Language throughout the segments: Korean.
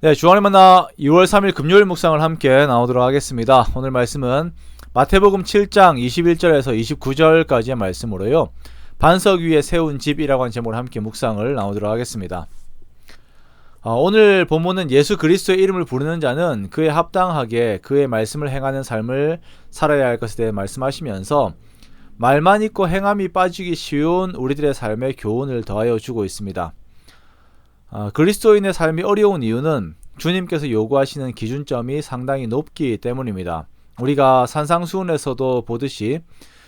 네, 주안의 만나 2월 3일 금요일 묵상을 함께 나오도록 하겠습니다. 오늘 말씀은 마태복음 7장 21절에서 29절까지의 말씀으로요. 반석 위에 세운 집이라고 하는 제목으로 함께 묵상을 나오도록 하겠습니다. 오늘 본문은 예수 그리스도의 이름을 부르는 자는 그에 합당하게 그의 말씀을 행하는 삶을 살아야 할 것에 대해 말씀하시면서 말만 있고 행함이 빠지기 쉬운 우리들의 삶에 교훈을 더하여 주고 있습니다. 그리스도인의 삶이 어려운 이유는 주님께서 요구하시는 기준점이 상당히 높기 때문입니다. 우리가 산상수훈에서도 보듯이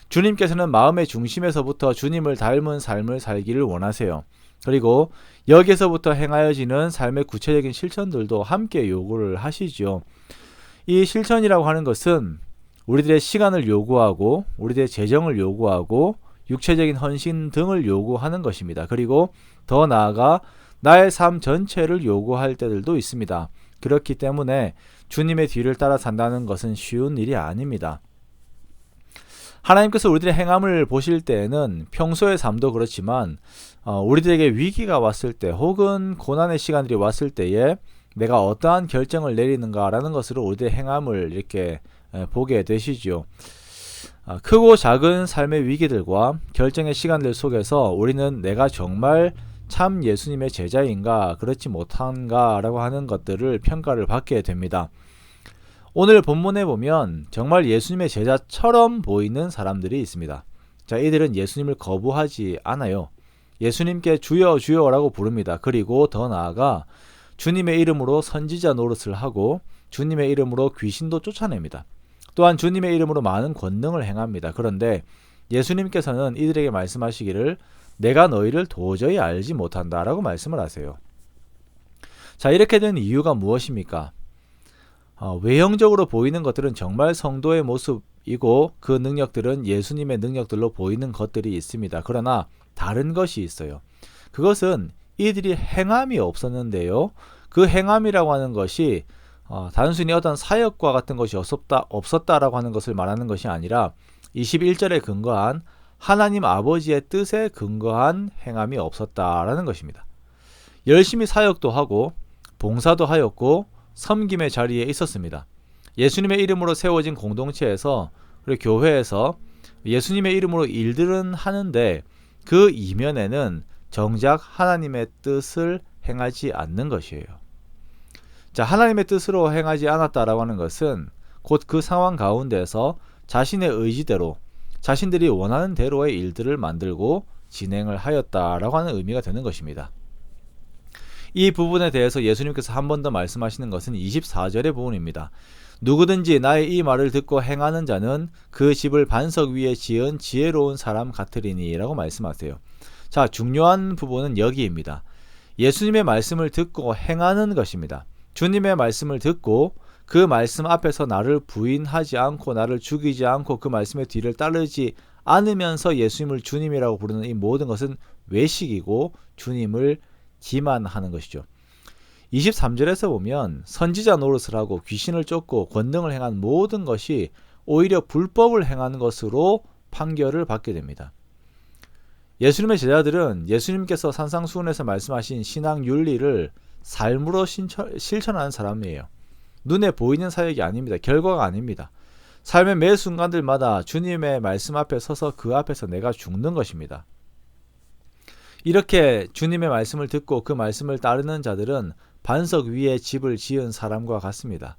주님께서는 마음의 중심에서부터 주님을 닮은 삶을 살기를 원하세요. 그리고 여기에서부터 행하여지는 삶의 구체적인 실천들도 함께 요구를 하시죠. 이 실천이라고 하는 것은 우리들의 시간을 요구하고 우리들의 재정을 요구하고 육체적인 헌신 등을 요구하는 것입니다. 그리고 더 나아가 나의 삶 전체를 요구할 때들도 있습니다. 그렇기 때문에 주님의 뒤를 따라 산다는 것은 쉬운 일이 아닙니다. 하나님께서 우리들의 행함을 보실 때에는 평소의 삶도 그렇지만 우리들에게 위기가 왔을 때 혹은 고난의 시간들이 왔을 때에 내가 어떠한 결정을 내리는가라는 것으로 우리들의 행함을 이렇게 보게 되시죠. 크고 작은 삶의 위기들과 결정의 시간들 속에서 우리는 내가 정말 참 예수님의 제자인가 그렇지 못한가 라고 하는 것들을 평가를 받게 됩니다. 오늘 본문에 보면 정말 예수님의 제자처럼 보이는 사람들이 있습니다. 자, 이들은 예수님을 거부하지 않아요. 예수님께 주여 주여라고 부릅니다. 그리고 더 나아가 주님의 이름으로 선지자 노릇을 하고 주님의 이름으로 귀신도 쫓아냅니다. 또한 주님의 이름으로 많은 권능을 행합니다. 그런데 예수님께서는 이들에게 말씀하시기를 내가 너희를 도저히 알지 못한다 라고 말씀을 하세요. 자, 이렇게 된 이유가 무엇입니까? 외형적으로 보이는 것들은 정말 성도의 모습이고 그 능력들은 예수님의 능력들로 보이는 것들이 있습니다. 그러나 다른 것이 있어요. 그것은 이들이 행함이 없었는데요. 그 행함이라고 하는 것이 단순히 어떤 사역과 같은 것이 없었다라고 하는 것을 말하는 것이 아니라 21절에 근거한 하나님 아버지의 뜻에 근거한 행함이 없었다라는 것입니다. 열심히 사역도 하고 봉사도 하였고 섬김의 자리에 있었습니다. 예수님의 이름으로 세워진 공동체에서 그리고 교회에서 예수님의 이름으로 일들은 하는데 그 이면에는 정작 하나님의 뜻을 행하지 않는 것이에요. 자, 하나님의 뜻으로 행하지 않았다라고 하는 것은 곧 그 상황 가운데서 자신의 의지대로 자신들이 원하는 대로의 일들을 만들고 진행을 하였다라고 하는 의미가 되는 것입니다. 이 부분에 대해서 예수님께서 한 번 더 말씀하시는 것은 24절의 부분입니다. 누구든지 나의 이 말을 듣고 행하는 자는 그 집을 반석 위에 지은 지혜로운 사람 같으리니 라고 말씀하세요. 자, 중요한 부분은 여기입니다. 예수님의 말씀을 듣고 행하는 것입니다. 주님의 말씀을 듣고 그 말씀 앞에서 나를 부인하지 않고 나를 죽이지 않고 그 말씀의 뒤를 따르지 않으면서 예수님을 주님이라고 부르는 이 모든 것은 외식이고 주님을 기만하는 것이죠. 23절에서 보면 선지자 노릇을 하고 귀신을 쫓고 권능을 행한 모든 것이 오히려 불법을 행한 것으로 판결을 받게 됩니다. 예수님의 제자들은 예수님께서 산상수훈에서 말씀하신 신앙 윤리를 삶으로 실천하는 사람이에요. 눈에 보이는 사역이 아닙니다. 결과가 아닙니다. 삶의 매 순간들마다 주님의 말씀 앞에 서서 그 앞에서 내가 죽는 것입니다. 이렇게 주님의 말씀을 듣고 그 말씀을 따르는 자들은 반석 위에 집을 지은 사람과 같습니다.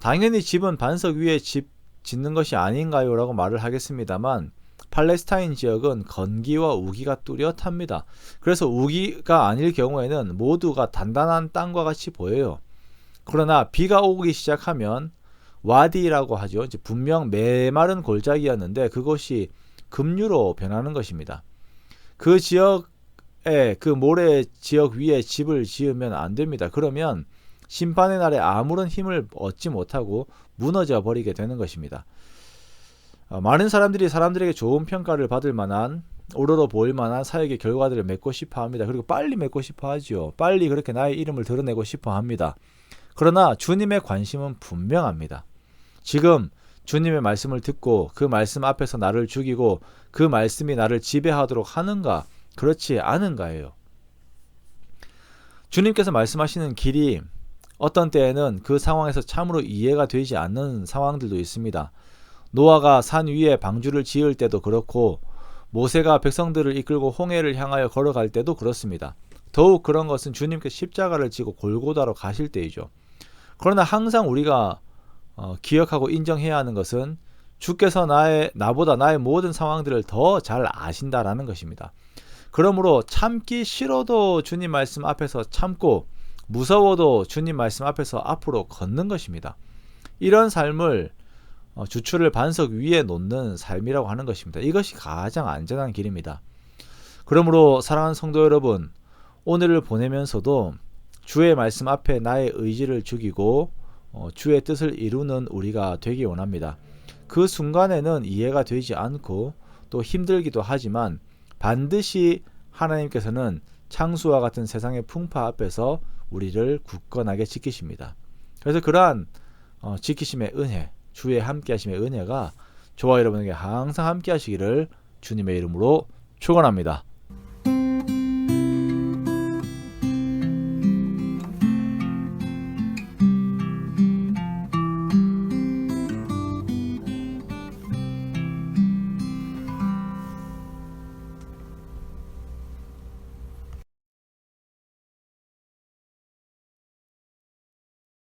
당연히 집은 반석 위에 집 짓는 것이 아닌가요? 라고 말을 하겠습니다만 팔레스타인 지역은 건기와 우기가 뚜렷합니다. 그래서 우기가 아닐 경우에는 모두가 단단한 땅과 같이 보여요. 그러나 비가 오기 시작하면 와디라고 하죠. 이제 분명 메마른 골짜기였는데 그것이 급류로 변하는 것입니다. 그 지역에 그 모래 지역 위에 집을 지으면 안 됩니다. 그러면 심판의 날에 아무런 힘을 얻지 못하고 무너져 버리게 되는 것입니다. 많은 사람들에게 좋은 평가를 받을 만한 오로로 보일 만한 사역의 결과들을 맺고 싶어 합니다. 그리고 빨리 맺고 싶어 하죠. 빨리 그렇게 나의 이름을 드러내고 싶어 합니다. 그러나 주님의 관심은 분명합니다. 지금 주님의 말씀을 듣고 그 말씀 앞에서 나를 죽이고 그 말씀이 나를 지배하도록 하는가 그렇지 않은가예요. 주님께서 말씀하시는 길이 어떤 때에는 그 상황에서 참으로 이해가 되지 않는 상황들도 있습니다. 노아가 산 위에 방주를 지을 때도 그렇고 모세가 백성들을 이끌고 홍해를 향하여 걸어갈 때도 그렇습니다. 더욱 그런 것은 주님께서 십자가를 지고 골고다로 가실 때이죠. 그러나 항상 우리가 기억하고 인정해야 하는 것은 주께서 나보다 나의 모든 상황들을 더 잘 아신다라는 것입니다. 그러므로 참기 싫어도 주님 말씀 앞에서 참고 무서워도 주님 말씀 앞에서 앞으로 걷는 것입니다. 이런 삶을 주추를 반석 위에 놓는 삶이라고 하는 것입니다. 이것이 가장 안전한 길입니다. 그러므로 사랑하는 성도 여러분, 오늘을 보내면서도 주의 말씀 앞에 나의 의지를 죽이고 주의 뜻을 이루는 우리가 되기 원합니다. 그 순간에는 이해가 되지 않고 또 힘들기도 하지만 반드시 하나님께서는 창수와 같은 세상의 풍파 앞에서 우리를 굳건하게 지키십니다. 그래서 그러한 지키심의 은혜, 주의 함께 하심의 은혜가 저와 여러분에게 항상 함께 하시기를 주님의 이름으로 축원합니다.